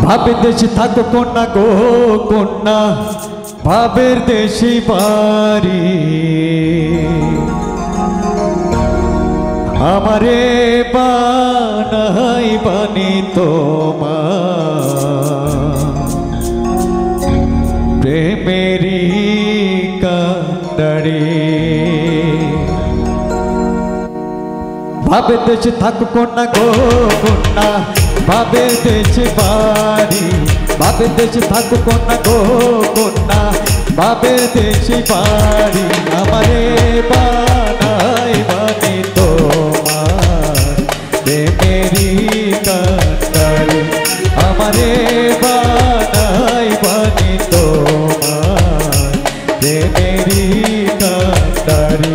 ভাবের দেশে থাকো কন্যা গো কন্যা, ভাবের দেশে বাড়ি। আমারে বানাই বানি তোমার প্রেমেরি কান্ডারি। ভাবের দেশে থাকো কন্যা গো কন্যা, ভাবের দেশে বাড়ি। ভাবের দেশে থাকো কন্যা গো কন্যা, ভাবের দেশে বাড়ি। আমারে বানাই বানি তোমার প্রেমেরি কান্ডারি। আমারে বানাই বানি তোমার প্রেমেরি কান্ডারি।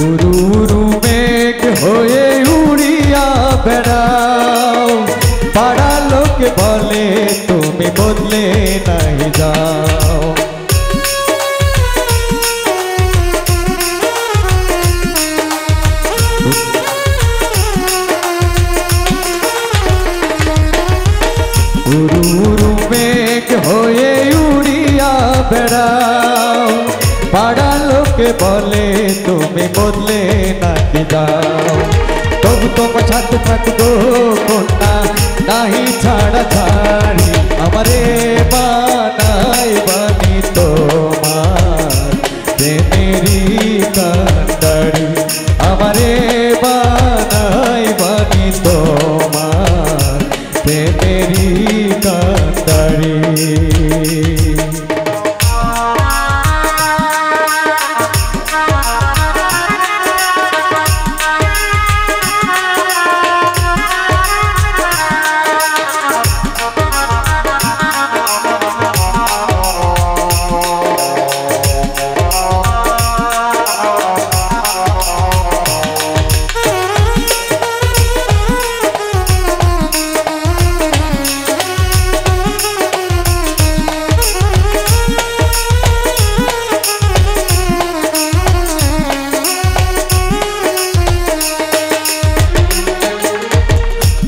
উরু মেঘ হয়ে উড়িয়া বেড়াও, পাড়া লোকে বলে তুমি বদলে নাই যাও। উরু মেঘ হয়ে উড়িয়া বেড়াও, পাড়া লোকে বলে তুমি বদলে নাকি যাও। তবু তোমার সাথে থাকবো কন্যা, নাহি ছাড়া ছাড়ি। আমারে বানাই বানি তোমার প্রেমেরি কান্ডারি। আমারে বানাই বানি তোমার প্রেমেরি কান্ডারি।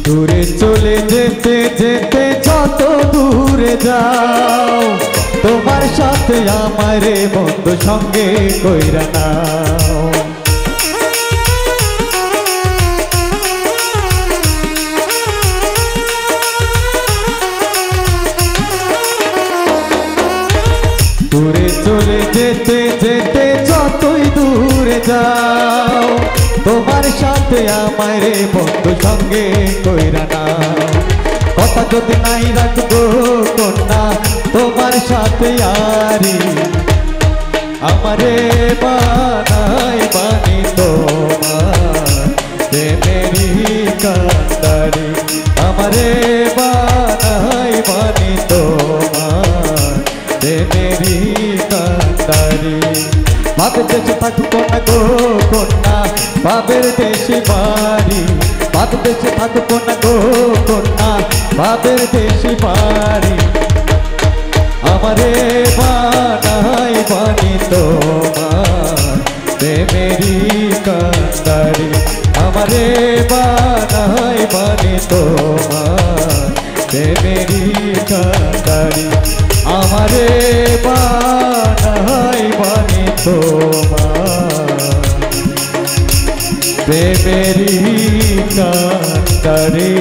দূরে চলে যেতে যেতে যত দূরে যাও, তোমার সাথে আমারে বন্ধু সঙ্গে কইরা নাও। দূরে চলে যেতে যেতে যতই দূরে যাও, তোমার সাথে আমারে বন্ধু সঙ্গে কইরা নাও। কথা যদি নাই রাখবো কন্যা তোমার সাথে আরি। আমারে বানাই বানি তোমার প্রেমেরি কান্ডারি। আমারে বানাই বানি তোমার প্রেমেরি কান্ডারি। ভাবের দেশে থাকো কন্যা গো কন্যা, ভাবের দেশে বাড়ি। ভাবের দেশে থাকো কন্যা গো কন্যা, ভাবের দেশে বাড়ি। আমারে বানাই বানি তোমার প্রেমেরি কান্ডারি। আমারে বানাই বানি তোমার প্রেমেরি কান্ডারি। আমারে বানাই বানি তোমার প্রেমেরি কান্ডারি।